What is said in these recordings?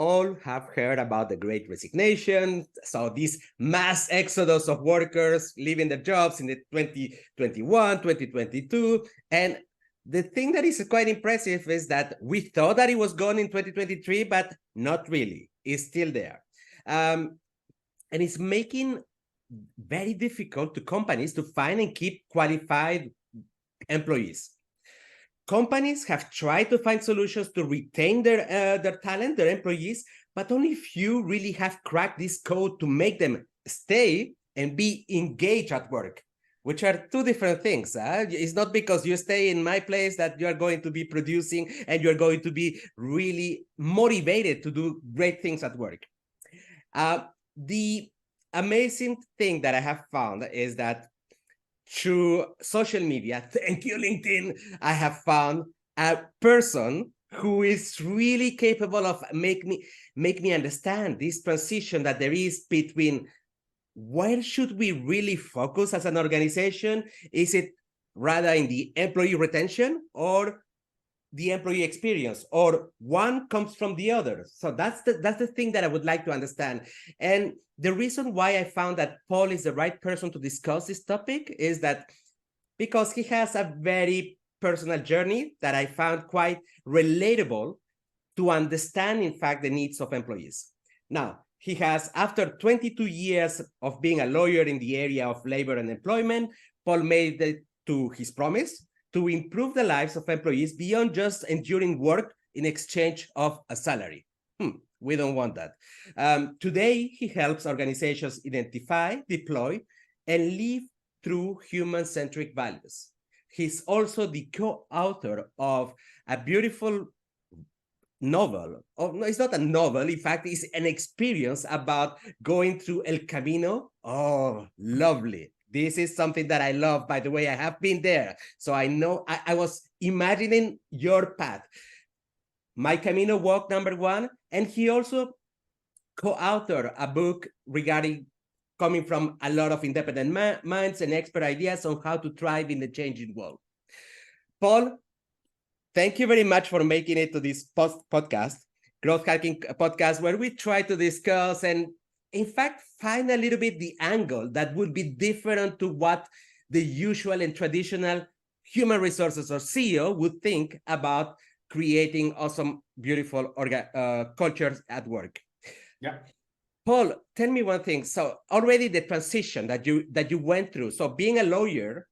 all have heard about the Great Resignation. So this mass exodus of workers leaving their jobs in the 2021, 2022. And the thing that is quite impressive is that we thought that it was gone in 2023, but not really. It's still there. And it's making very difficult to companies to find and keep qualified employees. Companies have tried to find solutions to retain their talent, their employees, but only few really have cracked this code to make them stay and be engaged at work, which are two different things. It's not because you stay in my place that you are going to be producing and you're going to be really motivated to do great things at work. The amazing thing that I have found is that through social media, thank you, LinkedIn, I have found a person who is really capable of make me understand this transition that there is between where should we really focus as an organization? Is it rather in the employee retention or the employee experience, or one comes from the other? So that's the thing that I would like to understand. And the reason why I found that Paul is the right person to discuss this topic is that because he has a very personal journey that I found quite relatable to understand, in fact, the needs of employees. Now, he has, after 22 years of being a lawyer in the area of labor and employment, Paul made it to his promise to improve the lives of employees beyond just enduring work in exchange of a salary. We don't want that. Today, he helps organizations identify, deploy, and live through human-centric values. He's also the co-author of a beautiful novel. Oh, no, it's not a novel. In fact, it's an experience about going through El Camino. Oh, lovely. This is something that I love. By the way, I have been there. So I know I was imagining your path. My Camino walk #1. And he also co-authored a book regarding coming from a lot of independent minds and expert ideas on how to thrive in the changing world. Paul, thank you very much for making it to this podcast, Growth Hacking Podcast, where we try to discuss and, in fact, find a little bit the angle that would be different to what the usual and traditional human resources or CEO would think about creating awesome, beautiful cultures at work. Yeah. Paul, tell me one thing. So already the transition that you went through, so being a lawyer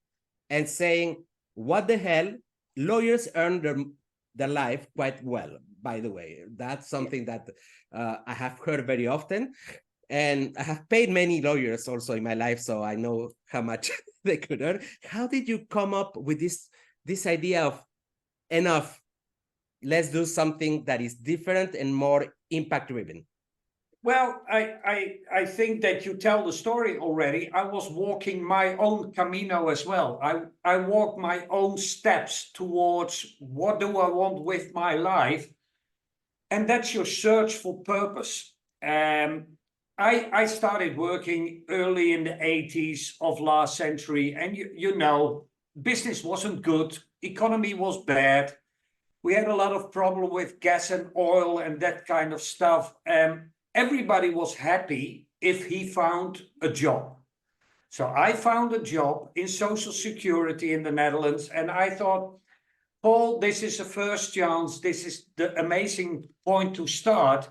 and saying, what the hell, lawyers earn their life quite well, by the way. That's something that I have heard very often. And I have paid many lawyers also in my life, so I know how much they could earn. How did you come up with this idea of enough? Let's do something that is different and more impact-driven. Well, I think that you tell the story already. I was walking my own Camino as well. I walked my own steps towards what do I want with my life. And that's your search for purpose. I started working early in the 80s of last century. And you know, business wasn't good. Economy was bad. We had a lot of problem with gas and oil and that kind of stuff. Everybody was happy if he found a job. So I found a job in Social Security in the Netherlands. And I thought, Paul, this is a first chance. This is the amazing point to start.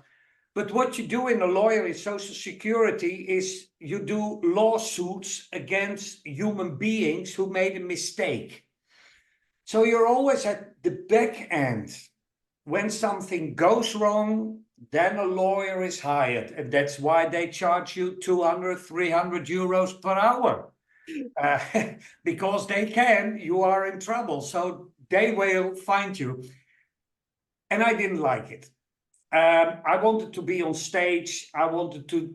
But what you do in a lawyer in Social Security is you do lawsuits against human beings who made a mistake. So you're always at the back end. When something goes wrong, then a lawyer is hired. And that's why they charge you 200, 300 euros per hour. Because they can, you are in trouble. So they will find you. And I didn't like it. I wanted to be on stage. I wanted to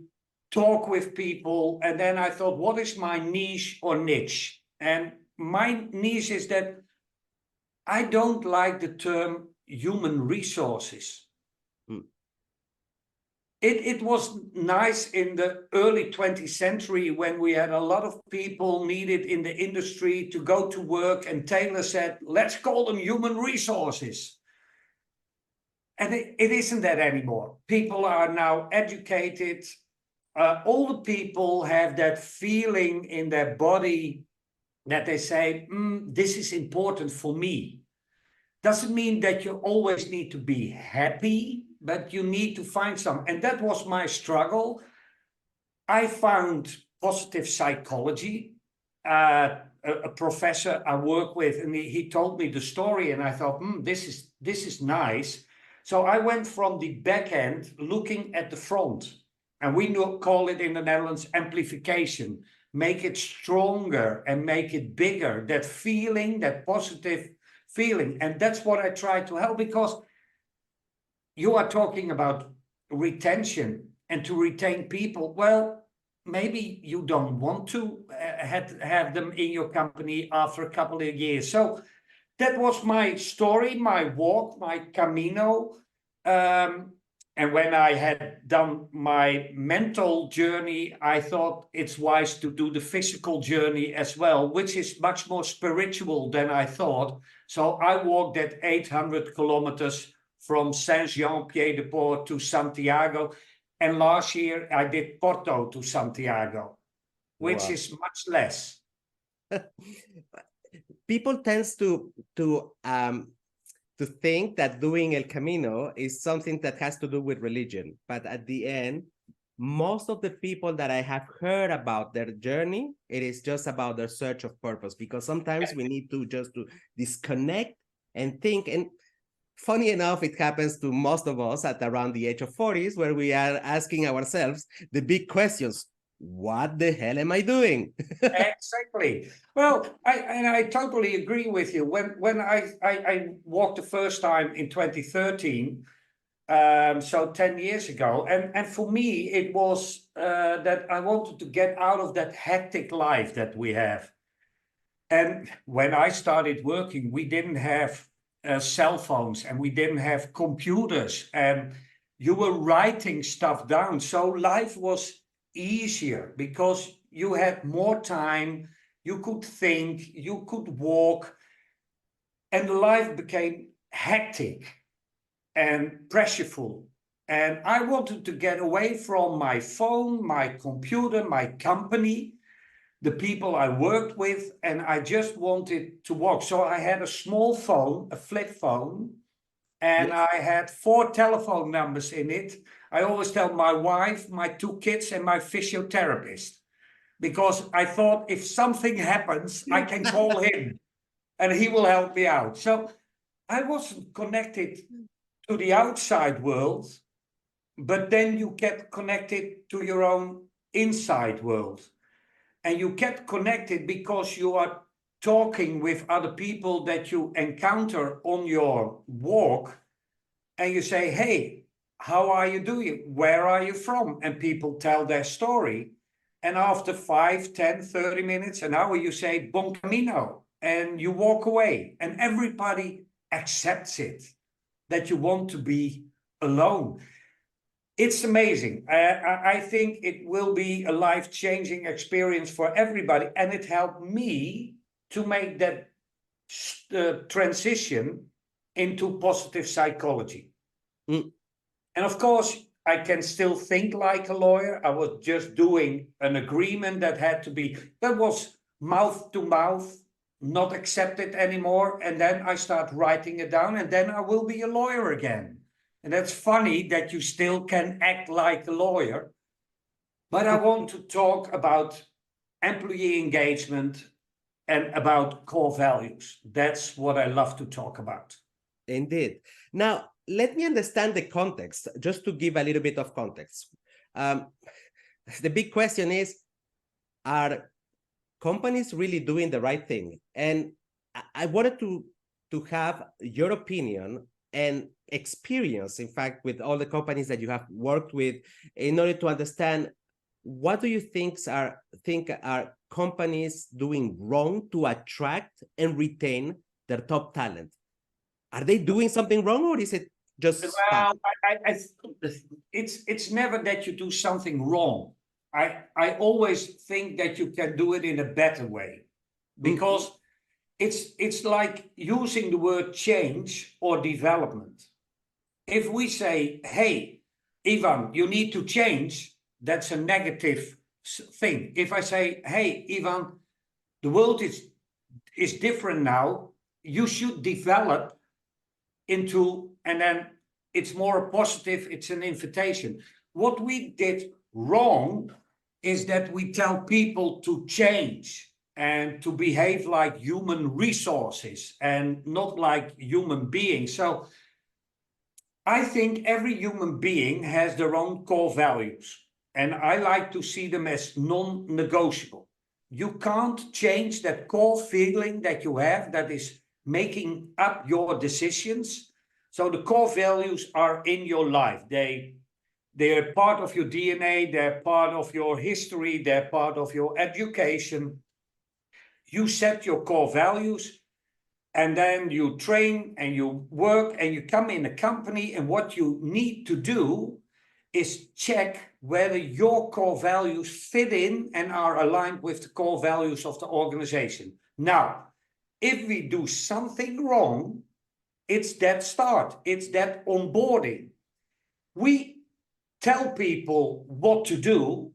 talk with people. And then I thought, what is my niche or niche? And my niche is that I don't like the term human resources. It was nice in the early 20th century when we had a lot of people needed in the industry to go to work, and Taylor said, let's call them human resources. And it isn't that anymore. People are now educated. All the people have that feeling in their body that they say, this is important for me. Doesn't mean that you always need to be happy, but you need to find some. And that was my struggle. I found positive psychology. A professor I work with, and he told me the story, and I thought, this is nice. So I went from the back end looking at the front, and we call it in the Netherlands amplification. Make it stronger and make it bigger. That feeling, that positive feeling, and that's what I try to help, because you are talking about retention and to retain people. Well, maybe you don't want to have them in your company after a couple of years. So that was my story, my walk, my Camino. And when I had done my mental journey, I thought it's wise to do the physical journey as well, which is much more spiritual than I thought. So I walked that 800 kilometers from Saint-Jean-Pied-de-Port to Santiago. And last year I did Porto to Santiago, which is much less. People tends to think that doing El Camino is something that has to do with religion, but at the end, most of the people that I have heard about their journey, it is just about their search of purpose, because sometimes we need to just to disconnect and think. And funny enough, it happens to most of us at around the age of 40s, where we are asking ourselves the big questions. What the hell am I doing? Exactly. Well, I totally agree with you. When I walked the first time in 2013, so 10 years ago, and for me it was that I wanted to get out of that hectic life that we have. And when I started working, we didn't have cell phones, and we didn't have computers, and you were writing stuff down. So life was easier because you had more time, you could think, you could walk, and life became hectic and pressureful. And I wanted to get away from my phone, my computer, my company, the people I worked with, and I just wanted to walk. So I had a small phone, a flip phone, and Yes. I had 4 telephone numbers in it. I always tell my wife, my 2 kids, and my physiotherapist, because I thought if something happens, I can call him and he will help me out. So I wasn't connected to the outside world, but then you get connected to your own inside world. And you get connected because you are talking with other people that you encounter on your walk, and you say, hey, how are you doing? Where are you from? And people tell their story. And after 5, 10, 30 minutes, an hour, you say, Bon Camino, and you walk away. And everybody accepts it, that you want to be alone. It's amazing. I think it will be a life-changing experience for everybody. And it helped me to make that transition into positive psychology. Mm. And of course, I can still think like a lawyer. I was just doing an agreement that was mouth to mouth, not accepted anymore. And then I start writing it down, and then I will be a lawyer again. And that's funny that you still can act like a lawyer. But I want to talk about employee engagement and about core values. That's what I love to talk about. Indeed. Now, let me understand the context, just to give a little bit of context. The big question is, are companies really doing the right thing? And I wanted to have your opinion and experience, in fact, with all the companies that you have worked with, in order to understand, what do you think are companies doing wrong to attract and retain their top talent? Are they doing something wrong, or is it just well, it's never that you do something wrong. I always think that you can do it in a better way, because it's like using the word change or development. if we say, hey, Ivan, you need to change, that's a negative thing. If I say, hey, Ivan, the world is different now, you should develop into, and then it's more positive, it's an invitation. What we did wrong is that we tell people to change and to behave like human resources and not like human beings. So I think every human being has their own core values, and I like to see them as non-negotiable. You can't change that core feeling that you have that is making up your decisions. So the core values are in your life. They're part of your DNA, they're part of your history, they're part of your education. You set your core values, and then you train and you work and you come in a company, and what you need to do is check whether your core values fit in and are aligned with the core values of the organization. Now, if we do something wrong, it's that start, it's that onboarding. We tell people what to do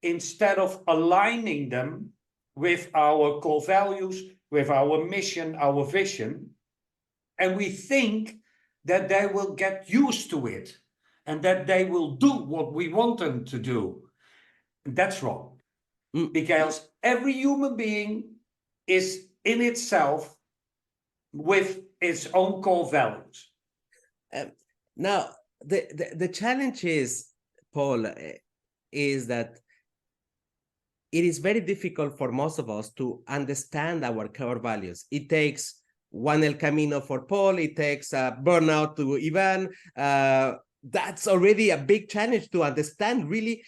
instead of aligning them with our core values, with our mission, our vision. And we think that they will get used to it and that they will do what we want them to do. And that's wrong. Because every human being is in itself with its own core values. Now, the challenge is, Paul, is that it is very difficult for most of us to understand our core values. It takes one El Camino for Paul. It takes a burnout to Ivan. That's already a big challenge to understand really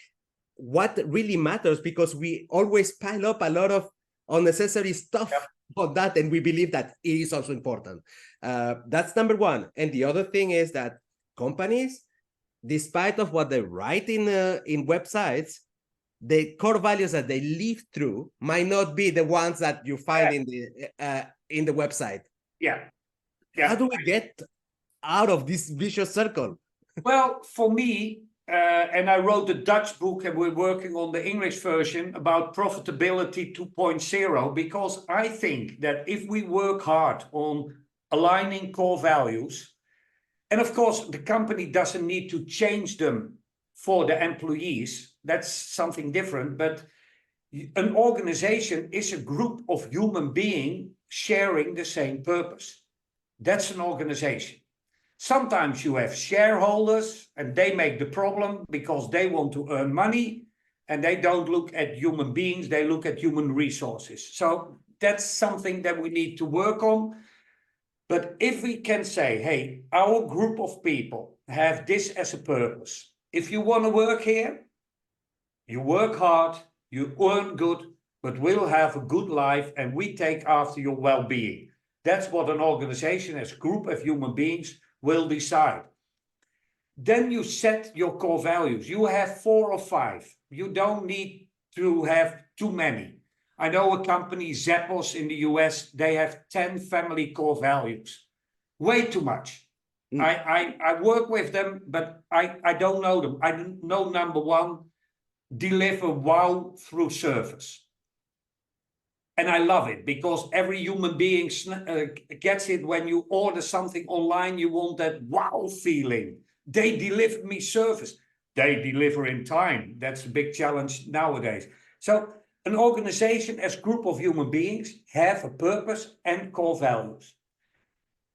what really matters, because we always pile up a lot of unnecessary stuff on that, and we believe that it is also important. That's number one. And the other thing is that companies, despite of what they write in websites, the core values that they live through might not be the ones that you find in the website. Yeah. How do we get out of this vicious circle? Well, for me, and I wrote the Dutch book, and we're working on the English version about profitability 2.0, because I think that if we work hard on aligning core values, and of course, the company doesn't need to change them for the employees, that's something different, but an organization is a group of human beings sharing the same purpose. That's an organization. Sometimes you have shareholders and they make the problem because they want to earn money and they don't look at human beings, they look at human resources. So that's something that we need to work on. But if we can say, hey, our group of people have this as a purpose. If you want to work here, you work hard, you earn good, but we'll have a good life and we take after your well-being. That's what an organization as a group of human beings will decide. Then you set your core values. You have 4 or 5. You don't need to have too many. I know a company, Zappos in the US, they have 10 family core values. Way too much. I work with them, but I don't know them. I know number 1, deliver wow through service. And I love it because every human being gets it. When you order something online, you want that wow feeling. They deliver me service. They deliver in time. That's a big challenge nowadays. So an organization as a group of human beings have a purpose and core values.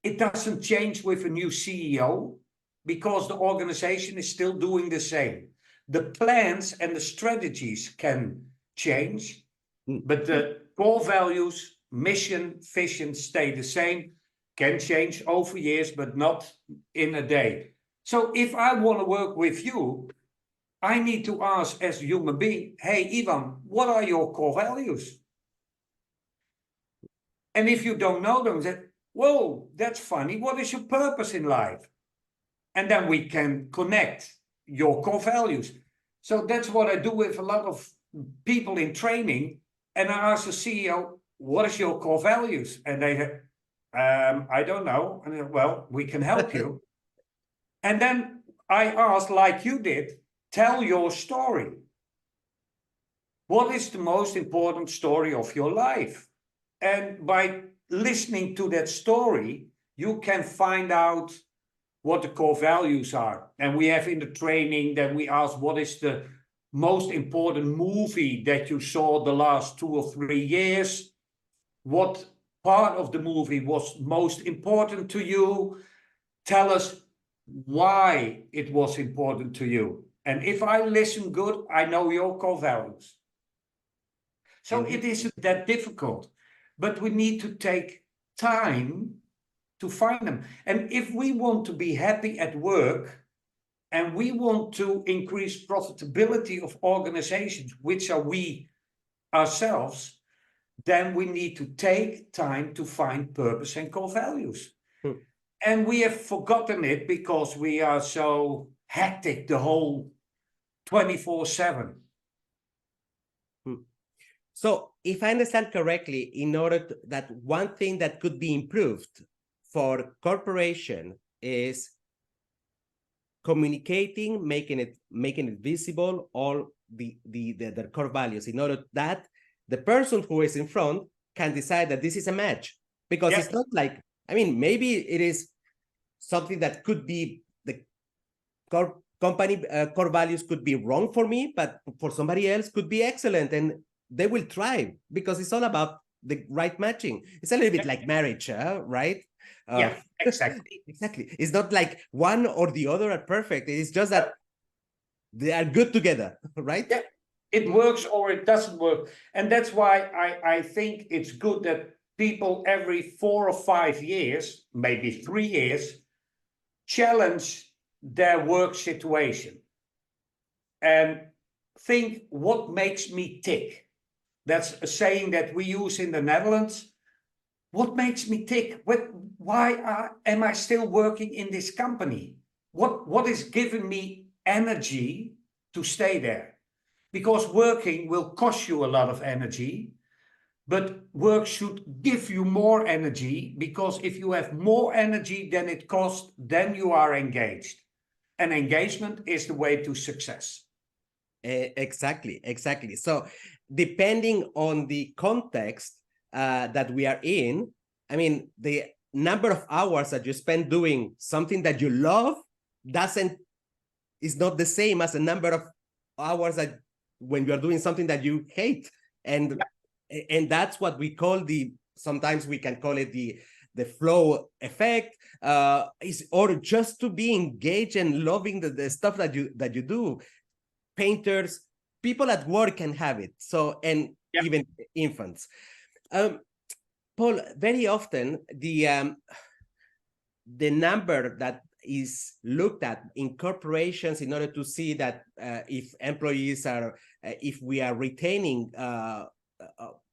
It doesn't change with a new CEO because the organization is still doing the same. The plans and the strategies can change, but the core values, mission, vision stay the same, can change over years, but not in a day. So if I want to work with you, I need to ask as a human being, hey, Ivan, what are your core values? And if you don't know them, say, whoa, that's funny. What is your purpose in life? And then we can connect your core values. So that's what I do with a lot of people in training. And I ask the CEO, what is your core values? And they I don't know. And well, we can help you. And then I asked, like you did, tell your story. What is the most important story of your life? And by listening to that story, you can find out what the core values are. And we have in the training that we ask, what is the most important movie that you saw the last 2 or 3 years? What part of the movie was most important to you? Tell us why it was important to you. And if I listen good, I know your core values. So it isn't that difficult, but we need to take time to find them. And if we want to be happy at work and we want to increase profitability of organizations, which are we ourselves, then we need to take time to find purpose and core values. And we have forgotten it because we are so hectic the whole 24/7. So if I understand correctly, in order to, that one thing that could be improved for corporation is communicating, making it visible, all the core values, in order that the person who is in front can decide that this is a match. Because it's not like, I mean, maybe it is something that could be the company core values could be wrong for me, but for somebody else could be excellent, and they will thrive because it's all about the right matching. It's a little bit like marriage, right? Yeah, exactly. Exactly. It's not like one or the other are perfect. It's just that they are good together, right? Yeah, it works or it doesn't work. And that's why I think it's good that people every 4 or 5 years, maybe 3 years, challenge their work situation and think, what makes me tick? That's a saying that we use in the Netherlands. What makes me tick? Why am I still working in this company? What is giving me energy to stay there? Because working will cost you a lot of energy, but work should give you more energy, because if you have more energy than it costs, then you are engaged. And engagement is the way to success. Exactly. So depending on the context that we are in, I mean, the number of hours that you spend doing something that you love is not the same as a number of hours that when you are doing something that you hate. And that's what we call sometimes we can call it the flow effect, or just to be engaged and loving the stuff that you do. Painters, people at work can have it. So, and even infants. Paul, very often the number that is looked at in corporations in order to see that if employees are, if we are retaining,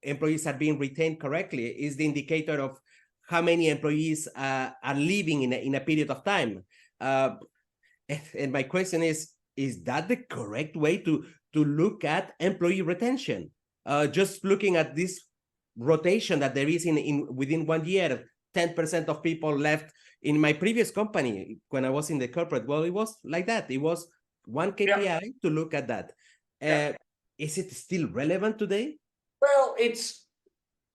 employees are being retained correctly, is the indicator of how many employees are leaving in a period of time. And my question is that the correct way to look at employee retention? Just looking at this rotation that there is in within 1 year, 10% of people left in my previous company when I was in the corporate. Well, it was like that. It was one KPI to look at that. Is it still relevant today? Well,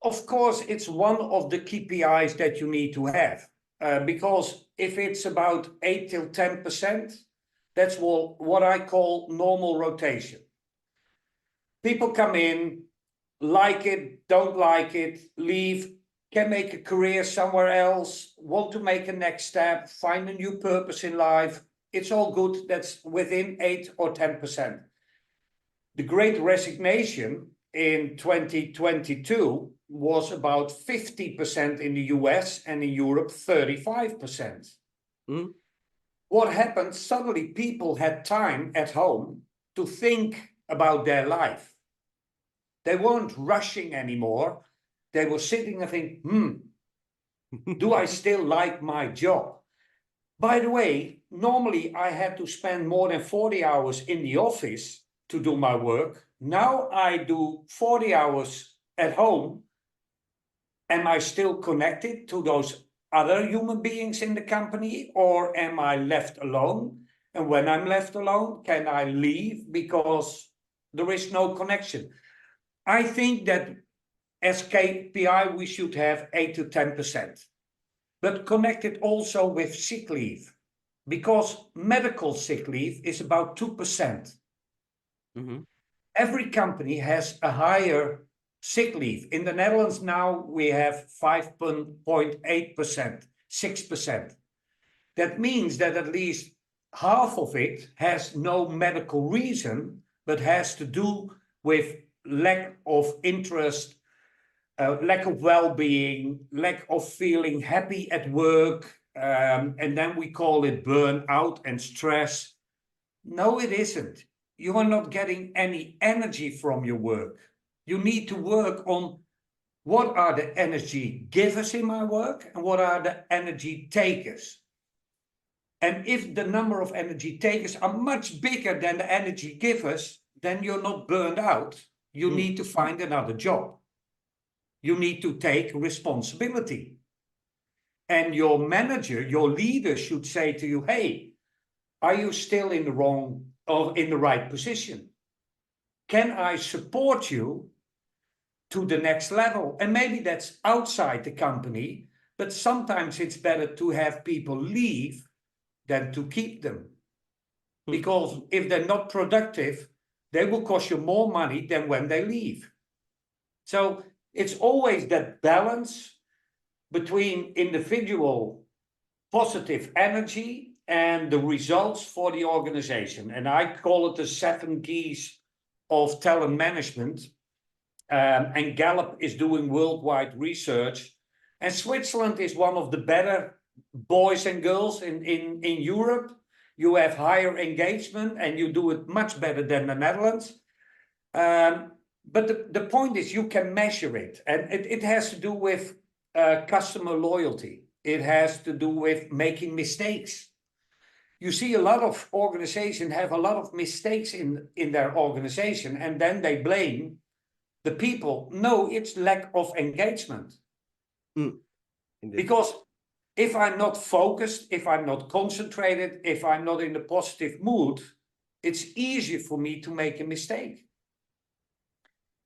of course, it's one of the KPIs that you need to have. Because if it's about 8 till 10%, that's what I call normal rotation. People come in, like it, don't like it, leave, can make a career somewhere else, want to make a next step, find a new purpose in life. It's all good. That's within 8 or 10%. The Great Resignation in 2022 was about 50% in the US, and in Europe 35%. What happened? Suddenly people had time at home to think about their life. They weren't rushing anymore. They were sitting and thinking, do I still like my job? By the way, normally I had to spend more than 40 hours in the office to do my work. Now I do 40 hours at home. Am I still connected to those other human beings in the company, or am I left alone? And when I'm left alone, can I leave because there is no connection? I think that as KPI, we should have 8 to 10%, but connected also with sick leave, because medical sick leave is about 2%. Mm-hmm. Every company has a higher sick leave. In the Netherlands now, we have 5.8%, 6%. That means that at least half of it has no medical reason, but has to do with lack of interest, lack of well-being, lack of feeling happy at work, and then we call it burnout and stress. No, it isn't. You are not getting any energy from your work. You need to work on what are the energy givers in my work and what are the energy takers. And if the number of energy takers are much bigger than the energy givers, then you're not burned out. You need to find another job. You need to take responsibility. And your manager, your leader should say to you, hey, are you still in the wrong or in the right position? Can I support you to the next level? And maybe that's outside the company, but sometimes it's better to have people leave than to keep them. Because if they're not productive, they will cost you more money than when they leave. So it's always that balance between individual positive energy and the results for the organization. And I call it the 7 keys of talent management. And Gallup is doing worldwide research. And Switzerland is one of the better boys and girls in Europe. You have higher engagement and you do it much better than the Netherlands. But the point is you can measure it. And it has to do with customer loyalty. It has to do with making mistakes. You see a lot of organizations have a lot of mistakes in their organization, and then they blame the people. No, it's lack of engagement. Because if I'm not focused, if I'm not concentrated, if I'm not in a positive mood, it's easier for me to make a mistake.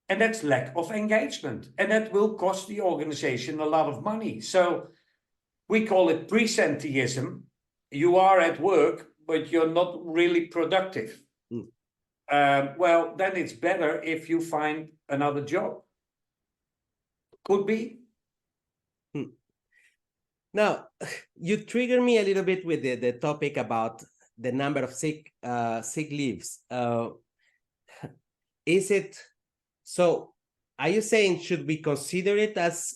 And that's lack of engagement. And that will cost the organization a lot of money. So we call it presenteeism. You are at work, but you're not really productive. Well, then it's better if you find another job. Could be. Now, you trigger me a little bit with the topic about the number of sick leaves. Is it so? Are you saying should we consider it as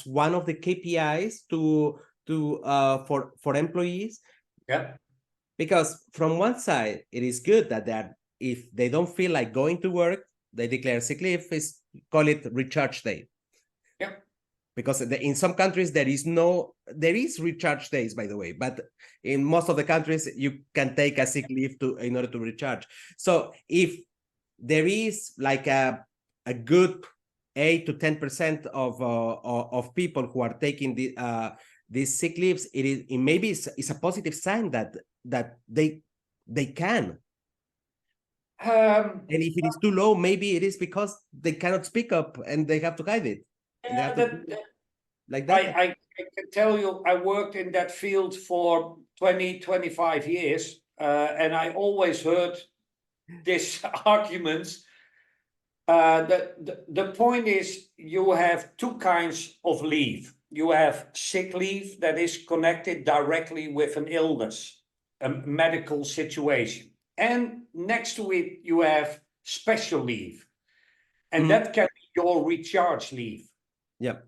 one of the KPIs for employees? Yeah. Because from one side, it is good that if they don't feel like going to work, they declare sick leave. Call it recharge day. Yeah. Because in some countries there is recharge days, by the way, but in most of the countries you can take a sick leave in order to recharge. So if there is like a good 8 to 10% of people who are taking these sick leaves, it maybe it's a positive sign that they can. And if it is too low, maybe it is because they cannot speak up and they have to hide it. Yeah, like that. I can tell you, I worked in that field for 25 years, and I always heard these arguments. The point is, you have 2 kinds of leave. You have sick leave that is connected directly with an illness, a medical situation. And next to it, you have special leave. And that can be your recharge leave. Yep.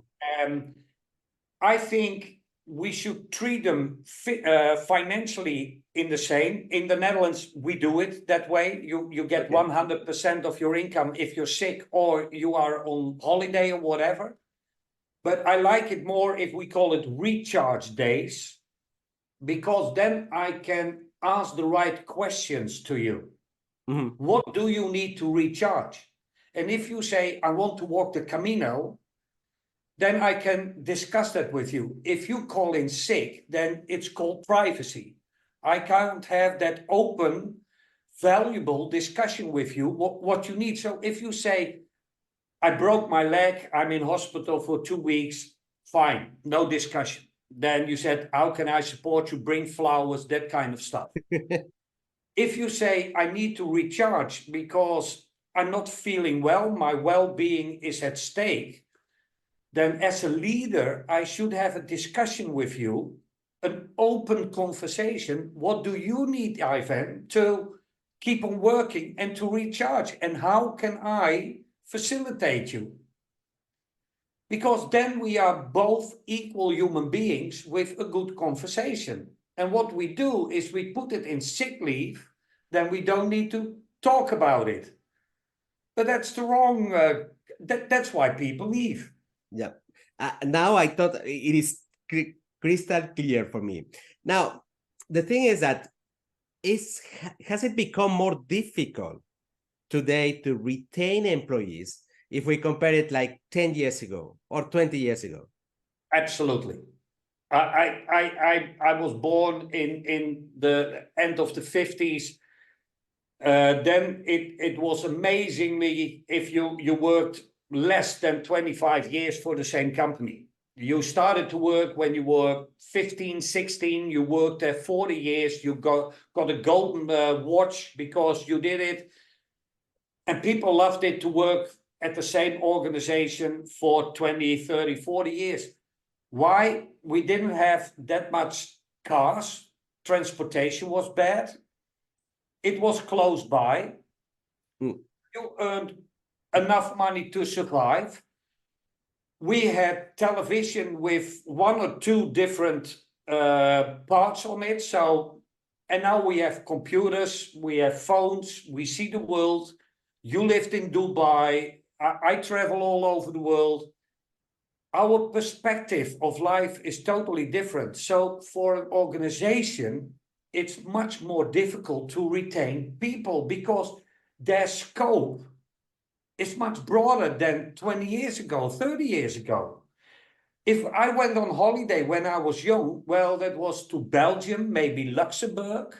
I think we should treat them financially in the same. In the Netherlands, we do it that way. You get 100% of your income if you're sick or you are on holiday or whatever. But I like it more if we call it recharge days, because then I can ask the right questions to you. What do you need to recharge? And if you say, I want to walk the Camino, then I can discuss that with you. If you call in sick, then it's called privacy. I can't have that open, valuable discussion with you, what you need. So if you say, I broke my leg, I'm in hospital for 2 weeks, fine, no discussion. Then you said, how can I support you? Bring flowers, that kind of stuff. If you say, I need to recharge because I'm not feeling well, my well-being is at stake, then as a leader, I should have a discussion with you, an open conversation. What do you need, Ivan, to keep on working and to recharge? And how can I facilitate you? Because then we are both equal human beings with a good conversation. And what we do is we put it in sick leave, then we don't need to talk about it. But that's the wrong, that's why people leave. Yeah. Now I thought it is crystal clear for me. Now, the thing is that has it become more difficult today to retain employees if we compare it like 10 years ago or 20 years ago? Absolutely. I was born in the end of the 50s. Then it was amazingly, if you worked less than 25 years for the same company. You started to work when you were 15, 16, you worked there 40 years, you got a golden watch because you did it. And people loved it to work at the same organization for 20, 30, 40 years. Why? We didn't have that much cars. Transportation was bad. It was close by. You earned enough money to survive. We had television with 1 or 2 different parts on it. And now we have computers, we have phones, we see the world. You lived in Dubai. I travel all over the world. Our perspective of life is totally different. So for an organization, it's much more difficult to retain people because their scope is much broader than 20 years ago, 30 years ago. If I went on holiday when I was young, well, that was to Belgium, maybe Luxembourg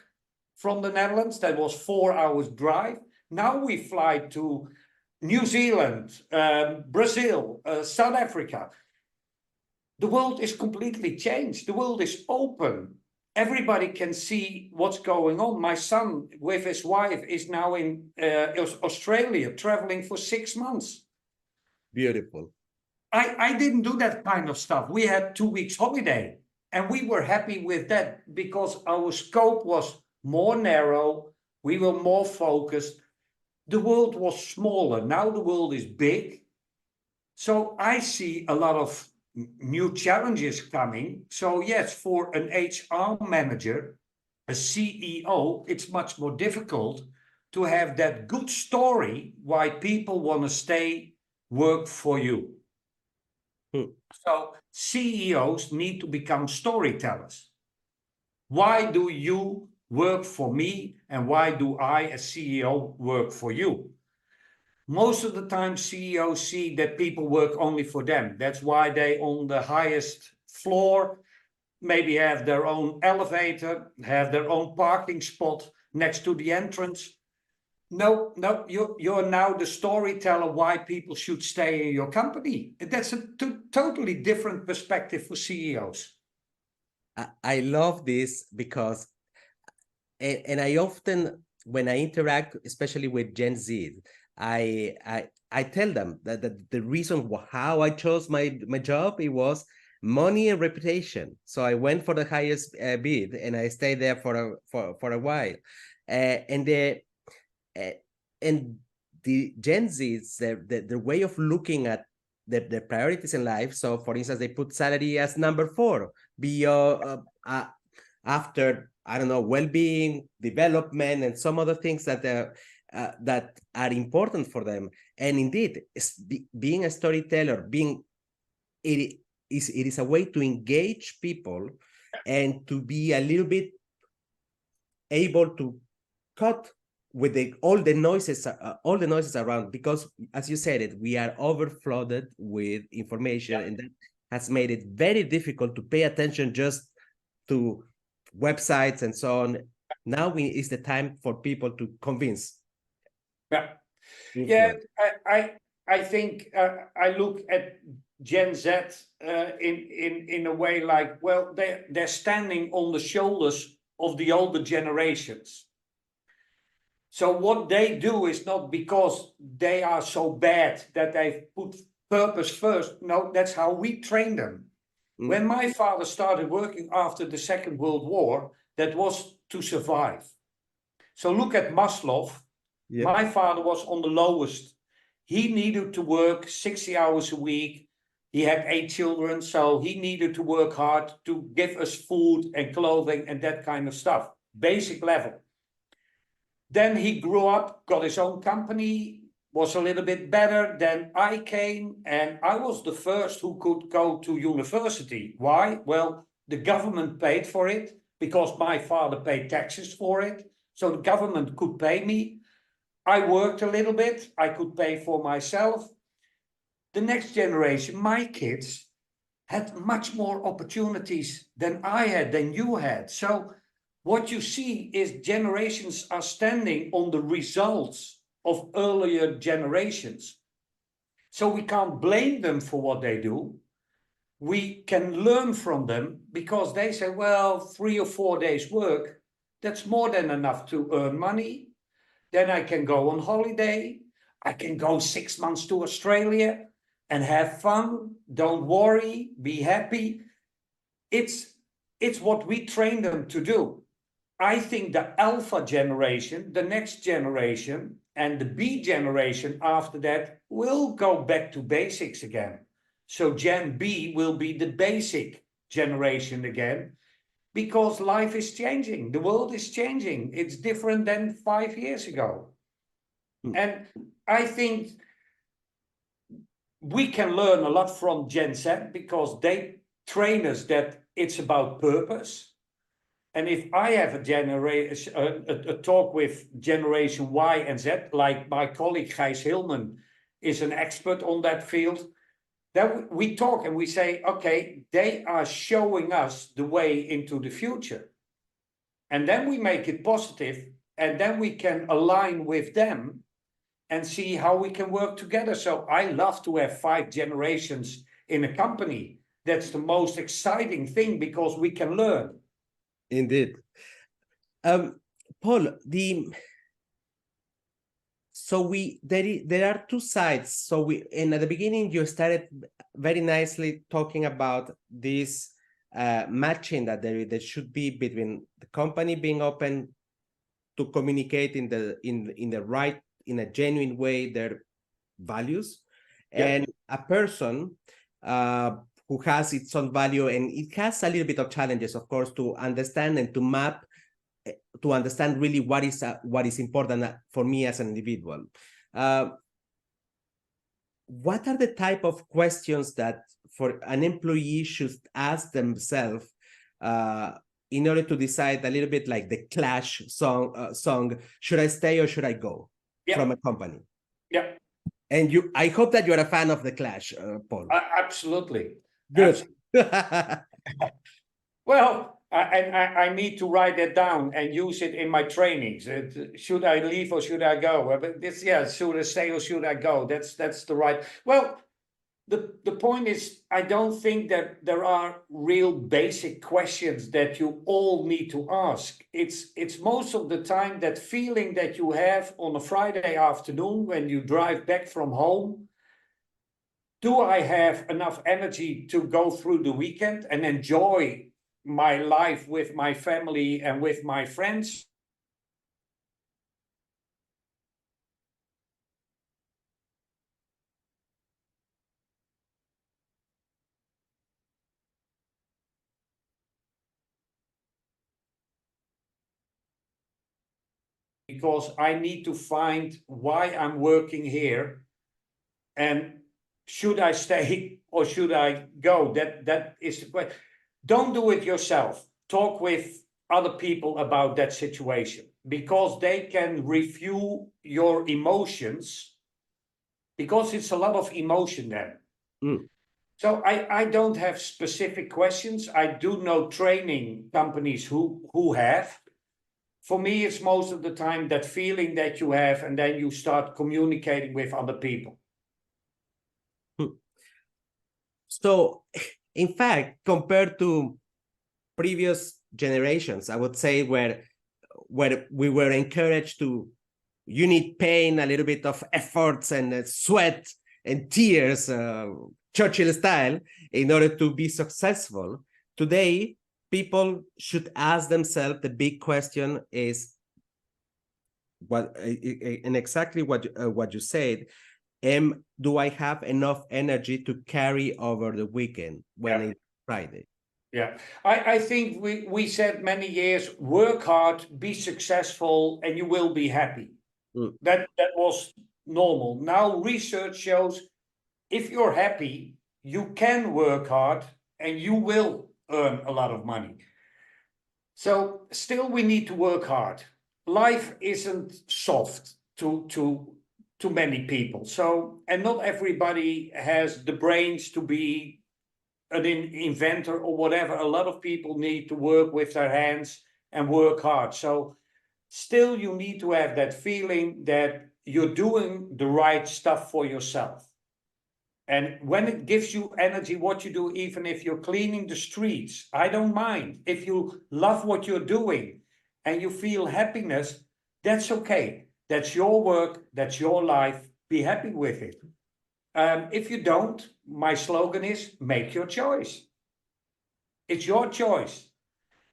from the Netherlands. That was 4 hours drive. Now we fly to New Zealand, Brazil, South Africa. The world is completely changed. The world is open. Everybody can see what's going on. My son with his wife is now in Australia, traveling for 6 months. Beautiful. I didn't do that kind of stuff. We had 2 weeks holiday and we were happy with that because our scope was more narrow. We were more focused. The world was smaller. Now the world is big. So I see a lot of new challenges coming. So yes, for an HR manager, a CEO, it's much more difficult to have that good story why people want to stay work for you. So CEOs need to become storytellers. Why do you work for me and why do I as CEO work for you? Most of the time, CEOs see that people work only for them. That's why they on the highest floor maybe have their own elevator, have their own parking spot next to the entrance. No, you're now the storyteller why people should stay in your company. That's a totally different perspective for CEOs. I love this because, and I often, when I interact, especially with Gen Z, I tell them that the reason how I chose my job, it was money and reputation. So I went for the highest bid and I stayed there for a while. And the Gen Z's, the way of looking at the priorities in life. So for instance, they put salary as number 4, after, I don't know, well-being, development, and some other things that are important for them. And indeed, being a storyteller, it is a way to engage people and to be a little bit able to cut with all the noises around, because as you said it, we are overflooded with information, and that has made it very difficult to pay attention just to websites and so on. Now is the time for people to convince. Yeah, I think I look at Gen Z in a way like, well, they're standing on the shoulders of the older generations. So what they do is not because they are so bad that they put purpose first. No, that's how we train them. When my father started working after the Second World War, that was to survive. So look at Maslow. Yep. My father was on the lowest. He needed to work 60 hours a week. He had 8 children, so he needed to work hard to give us food and clothing and that kind of stuff. Basic level. Then he grew up, got his own company, was a little bit better. Then I came, and I was the first who could go to university. Why? Well, the government paid for it because my father paid taxes for it. So the government could pay me. I worked a little bit. I could pay for myself. The next generation, my kids, had much more opportunities than I had, than you had. So what you see is generations are standing on the results of earlier generations. So we can't blame them for what they do. We can learn from them because they say, well, 3 or 4 days work, that's more than enough to earn money. Then I can go on holiday. I can go 6 months to Australia and have fun. Don't worry, be happy. It's what we train them to do. I think the Alpha generation, the next generation, and the B generation after that will go back to basics again. So Gen B will be the basic generation again, because life is changing. The world is changing. It's different than 5 years ago. And I think we can learn a lot from Gen Z because they train us that it's about purpose. And if I have a talk with Generation Y and Z, like my colleague Gijs Hillman is an expert on that field, then we talk and we say, okay, they are showing us the way into the future. And then we make it positive, and then we can align with them and see how we can work together. So I love to have 5 generations in a company. That's the most exciting thing because we can learn. Indeed. Paul, there are 2 sides. So at the beginning you started very nicely talking about this matching that there should be between the company being open to communicate in a genuine way their values, and a person who has its own value, and it has a little bit of challenges, of course, to understand and to map, to understand really what is important for me as an individual. What are the type of questions that for an employee should ask themselves in order to decide, a little bit like the Clash song, should I stay or should I go from a company? Yeah. And I hope that you're a fan of the Clash, Paul. Absolutely. Good. Well, I need to write that down and use it in my trainings. Should I leave or should I go? But this, should I stay or should I go? That's the right. Well, the point is, I don't think that there are real basic questions that you all need to ask. It's most of the time that feeling that you have on a Friday afternoon when you drive back from home. Do I have enough energy to go through the weekend and enjoy my life with my family and with my friends? Because I need to find why I'm working here, and should I stay or should I go? That is the question. Don't do it yourself. Talk with other people about that situation. because they can review your emotions, because it's a lot of emotion then. Mm. So I don't have specific questions. I do know training companies who have. For me, it's most of the time that feeling that you have, and then you start communicating with other people. So, in fact, compared to previous generations, I would say where we were encouraged to, you need pain, a little bit of efforts and sweat and tears, Churchill style, in order to be successful. Today, people should ask themselves the big question is what, and exactly what you said. Do I have enough energy to carry over the weekend when it's Friday? Yeah, I think we said many years, work hard, be successful, and you will be happy. Mm. That was normal. Now research shows if you're happy, you can work hard and you will earn a lot of money. So still we need to work hard. Life isn't soft to many people. So, and not everybody has the brains to be an inventor or whatever. A lot of people need to work with their hands and work hard. So still you need to have that feeling that you're doing the right stuff for yourself. And when it gives you energy, what you do, even if you're cleaning the streets, I don't mind. If you love what you're doing and you feel happiness, that's okay. That's your work, that's your life. Be happy with it. If you don't, my slogan is make your choice. It's your choice.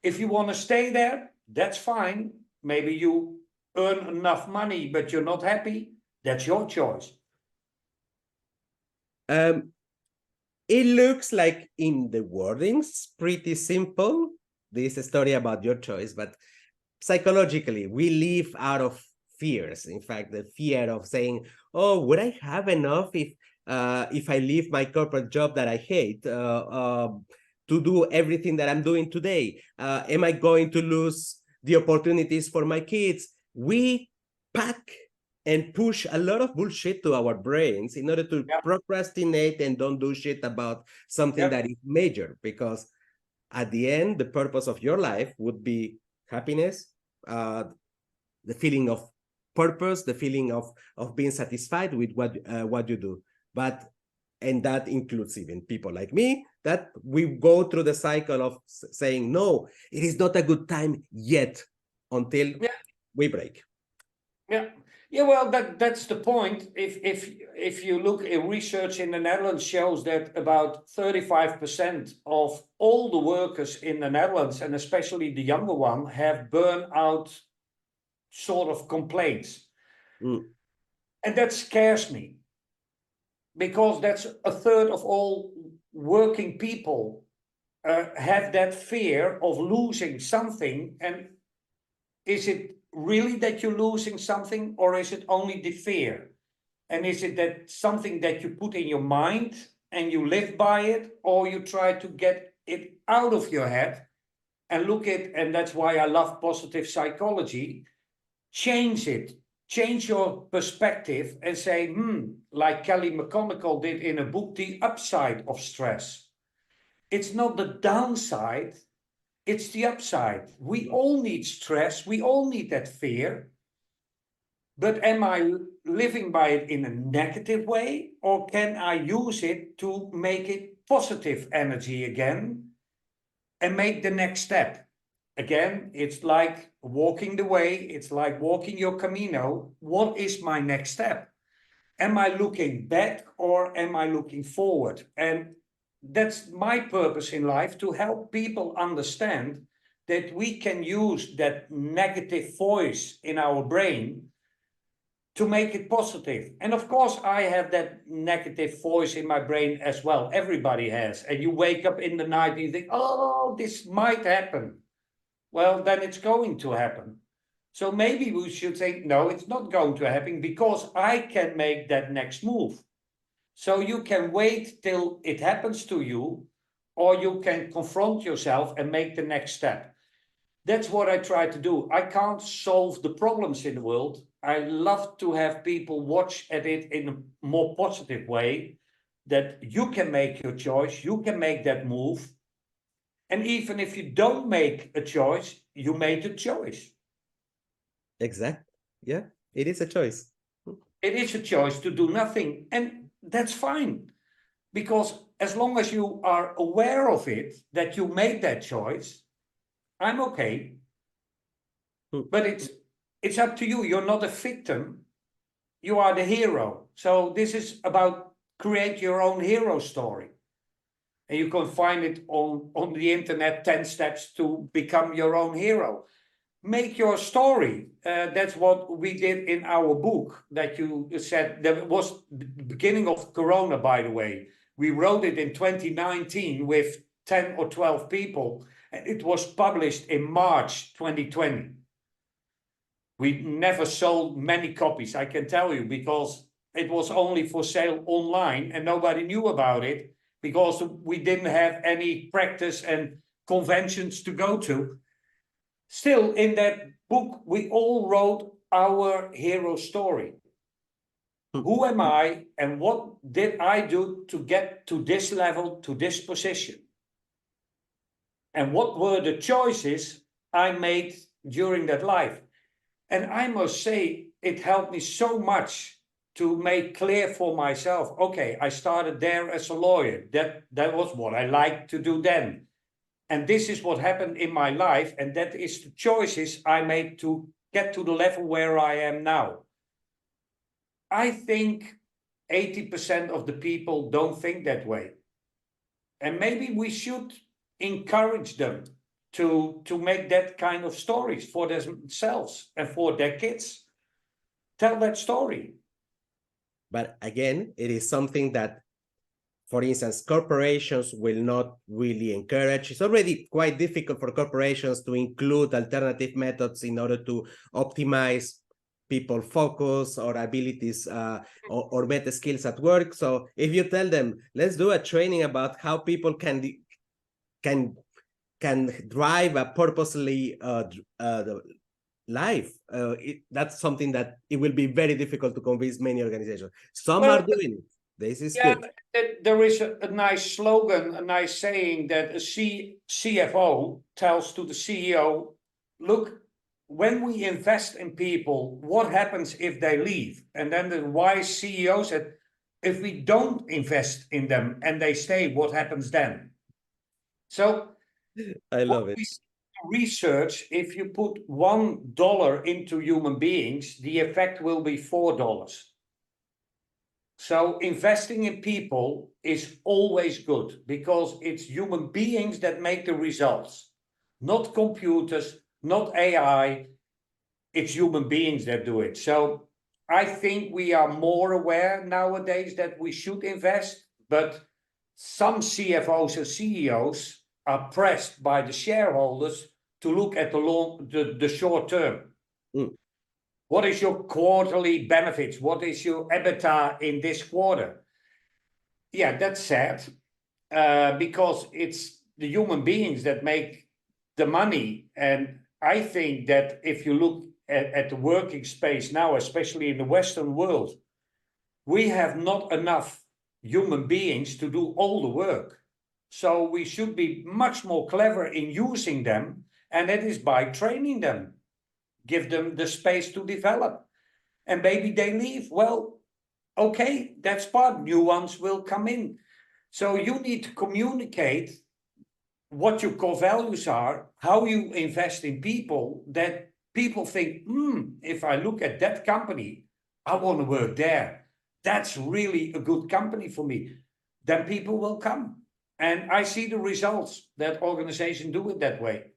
If you want to stay there, that's fine. Maybe you earn enough money, but you're not happy. That's your choice. It looks like in the wordings, pretty simple, this story about your choice, but psychologically, we live out of fears. In fact, the fear of saying, oh, would I have enough if I leave my corporate job that I hate to do everything that I'm doing today? Am I going to lose the opportunities for my kids? We pack and push a lot of bullshit to our brains in order to procrastinate and don't do shit about something that is major, because at the end, the purpose of your life would be happiness, the feeling of purpose, the feeling of being satisfied with what you do. And that includes even people like me, that we go through the cycle of saying, no, it is not a good time yet until we break. Yeah, well, that's the point. If you look at research in the Netherlands shows that about 35% of all the workers in the Netherlands, and especially the younger one, have burnout sort of complaints. And that scares me, because that's a third of all working people have that fear of losing something. And is it really that you're losing something, or is it only the fear? And is it that something that you put in your mind and you live by it, or you try to get it out of your head and look at, and that's why I love positive psychology, change it, change your perspective and say, like Kelly McConaughey did in a book, the upside of stress. It's not the downside, it's the upside. We all need stress. We all need that fear. But am I living by it in a negative way, or can I use it to make it positive energy again and make the next step? Again, it's like walking the way. It's like walking your Camino. What is my next step? Am I looking back or am I looking forward? And that's my purpose in life, to help people understand that we can use that negative voice in our brain to make it positive. And of course, I have that negative voice in my brain as well. Everybody has. And you wake up in the night and you think, oh, this might happen. Well, then it's going to happen. So maybe we should think, no, it's not going to happen, because I can make that next move. So you can wait till it happens to you, or you can confront yourself and make the next step. That's what I try to do. I can't solve the problems in the world. I love to have people watch at it in a more positive way, that you can make your choice, you can make that move. And even if you don't make a choice, you made a choice. Exactly. Yeah, it is a choice. It is a choice to do nothing. And that's fine. Because as long as you are aware of it, that you made that choice, I'm okay. But it's up to you. You're not a victim. You are the hero. So this is about create your own hero story. And you can find it on the internet, 10 steps to become your own hero. Make your story. That's what we did in our book that you said. That was the beginning of Corona, by the way. We wrote it in 2019 with 10 or 12 people. And it was published in March 2020. We never sold many copies, I can tell you, because it was only for sale online and nobody knew about it because we didn't have any practice and conventions to go to. Still, in that book, we all wrote our hero story. Who am I and what did I do to get to this level, to this position? And what were the choices I made during that life? And I must say, it helped me so much to make clear for myself, okay, I started there as a lawyer. That was what I liked to do then. And this is what happened in my life. And that is the choices I made to get to the level where I am now. I think 80% of the people don't think that way. And maybe we should encourage them to make that kind of stories for themselves and for their kids. Tell that story. But again, it is something that, for instance, corporations will not really encourage. It's already quite difficult for corporations to include alternative methods in order to optimize people focus or abilities or better skills at work. So if you tell them, let's do a training about how people can drive a purposely life, that's something that it will be very difficult to convince many organizations. Some are doing it. This is Yeah, good. there is a nice slogan, a nice saying that a CFO tells to the CEO, look, when we invest in people, what happens if they leave? And then the wise CEO said, if we don't invest in them and they stay, what happens then? So I what love it. we see in research, if you put $1 into human beings, the effect will be $4. So investing in people is always good because it's human beings that make the results, not computers, not AI. It's human beings that do it. So I think we are more aware nowadays that we should invest, but some CFOs and CEOs are pressed by the shareholders to look at the short term. Mm. What is your quarterly benefits? What is your EBITDA in this quarter? Yeah, that's sad because it's the human beings that make the money. And I think that if you look at the working space now, especially in the Western world, we have not enough human beings to do all the work. So we should be much more clever in using them, and that is by training them, give them the space to develop. And maybe they leave. Well, okay, that's part. New ones will come in. So you need to communicate what your core values are, how you invest in people, that people think, if I look at that company, I want to work there. That's really a good company for me. Then people will come. And I see the results that organizations do it that way.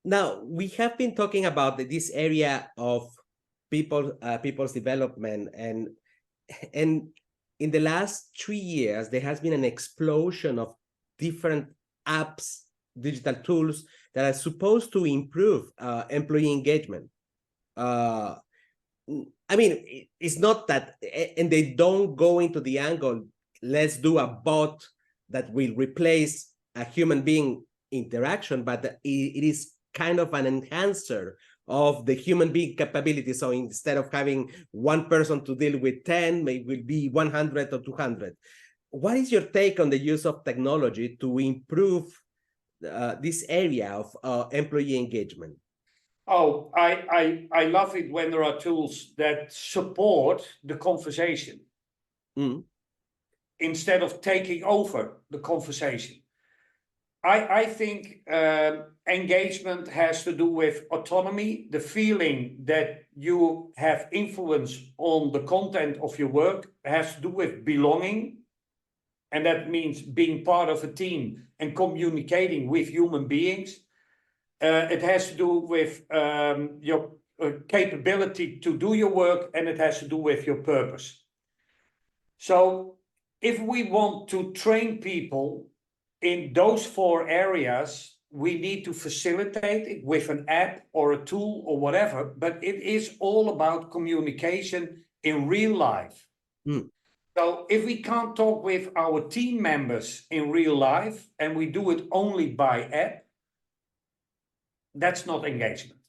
Now we have been talking about this area of people's development, and in the last 3 years there has been an explosion of different apps, digital tools that are supposed to improve employee engagement. I mean, it's not that, and they don't go into the angle, let's do a bot that will replace a human being interaction, but it is kind of an enhancer of the human being capability. So instead of having one person to deal with 10, maybe will be 100 or 200. What is your take on the use of technology to improve this area of employee engagement? Oh, I love it when there are tools that support the conversation instead of taking over the conversation. I think engagement has to do with autonomy, the feeling that you have influence on the content of your work has to do with belonging. And that means being part of a team and communicating with human beings. It has to do with your capability to do your work, and it has to do with your purpose. So if we want to train people in those 4 areas, we need to facilitate it with an app or a tool or whatever, but it is all about communication in real life. So if we can't talk with our team members in real life and we do it only by app, that's not engagement.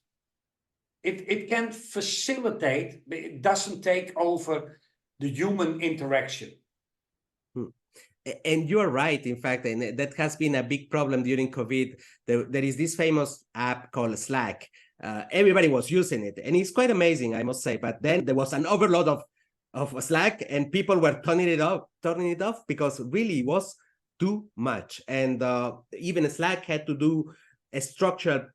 It can facilitate, but it doesn't take over the human interaction. And you're right, in fact, and that has been a big problem during COVID. There is this famous app called Slack. Everybody was using it, and it's quite amazing, I must say. But then there was an overload of Slack, and people were turning it off because really it was too much. And even Slack had to do a structural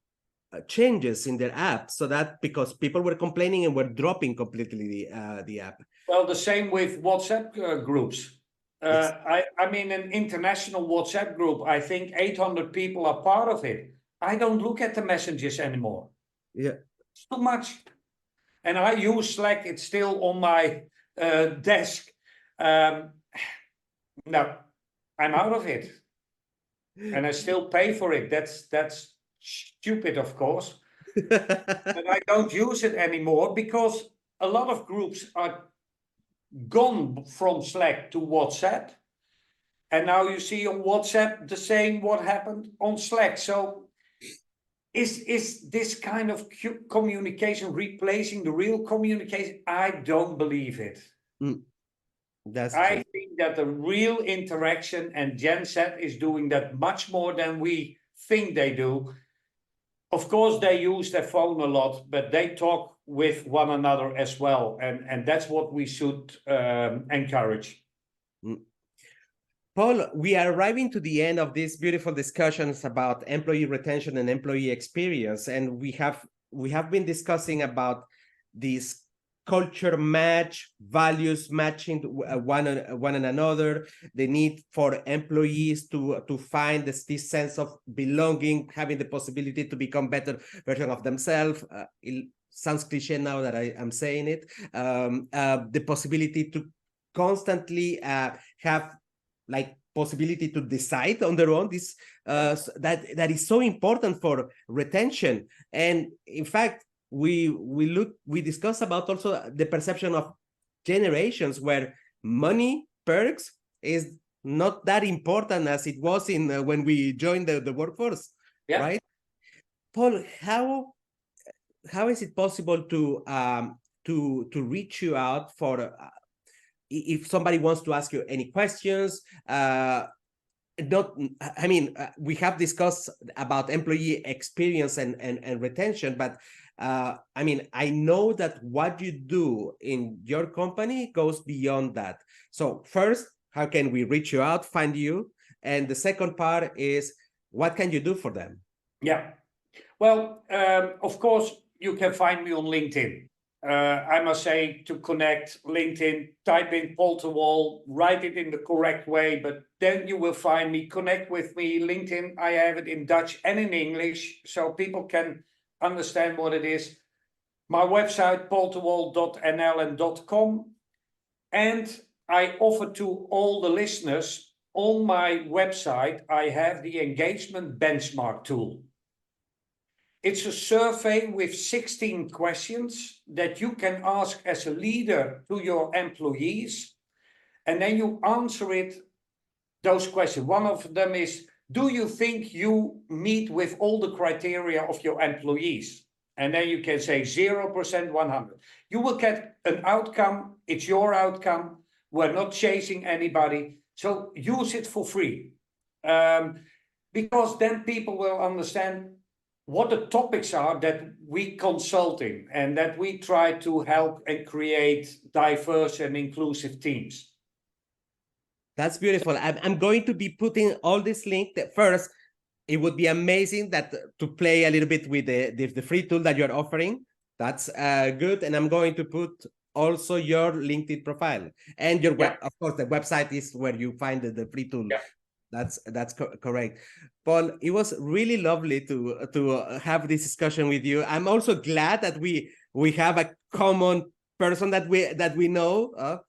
changes in their app, so that because people were complaining and were dropping completely the app. Well, the same with WhatsApp groups. Yes. I mean, an international WhatsApp group, I think 800 people are part of it. I don't look at the messages anymore. Yeah. It's too much. And I use Slack, it's still on my desk. No, I'm out of it. And I still pay for it. That's stupid, of course. But I don't use it anymore because a lot of groups are gone from Slack to WhatsApp. And now you see on WhatsApp the same what happened on Slack. So is this kind of communication replacing the real communication? I don't believe it. I think that the real interaction, and Gen Z is doing that much more than we think they do. Of course, they use their phone a lot, but they talk with one another as well. And that's what we should encourage. Paul, we are arriving to the end of these beautiful discussions about employee retention and employee experience. And we have been discussing about this culture match, values matching one another, the need for employees to find this sense of belonging, having the possibility to become better version of themselves. It sounds cliche now that I am saying it. The possibility to constantly have like possibility to decide on their own. This that is so important for retention. And in fact, we discuss about also the perception of generations where money, perks is not that important as it was in when we joined the workforce, right? Paul, how is it possible to reach you out for if somebody wants to ask you any questions? We have discussed about employee experience and retention, but I know that what you do in your company goes beyond that. So first, how can we reach you out, find you? And the second part is, what can you do for them? Yeah. Well, of course, you can find me on LinkedIn. I must say, to connect LinkedIn, type in Paul Ter Wal, write it in the correct way, but then you will find me, connect with me. LinkedIn, I have it in Dutch and in English, so people can understand what it is. My website, paulterwal.nl and .com. And I offer to all the listeners, on my website, I have the engagement benchmark tool. It's a survey with 16 questions that you can ask as a leader to your employees. And then you answer those questions. One of them is, do you think you meet with all the criteria of your employees? And then you can say 0%, 100. You will get an outcome. It's your outcome. We're not chasing anybody. So use it for free. Because then people will understand what the topics are that we consulting and that we try to help and create diverse and inclusive teams. That's beautiful. I'm going to be putting all this link. That first, it would be amazing that to play a little bit with the free tool that you're offering. That's good. And I'm going to put also your LinkedIn profile and your web. Of course, the website is where you find the free tool. Yeah. That's correct. Paul, it was really lovely to have this discussion with you. I'm also glad that we have a common person that we know.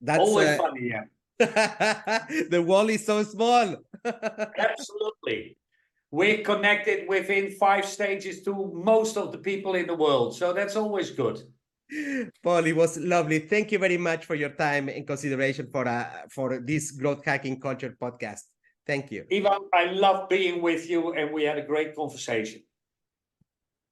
That's always funny, yeah. The wall is so small. Absolutely. We're connected within 5 stages to most of the people in the world. So that's always good. Paul, it was lovely. Thank you very much for your time and consideration for this Growth Hacking Culture podcast. Thank you. Ivan, I love being with you and we had a great conversation.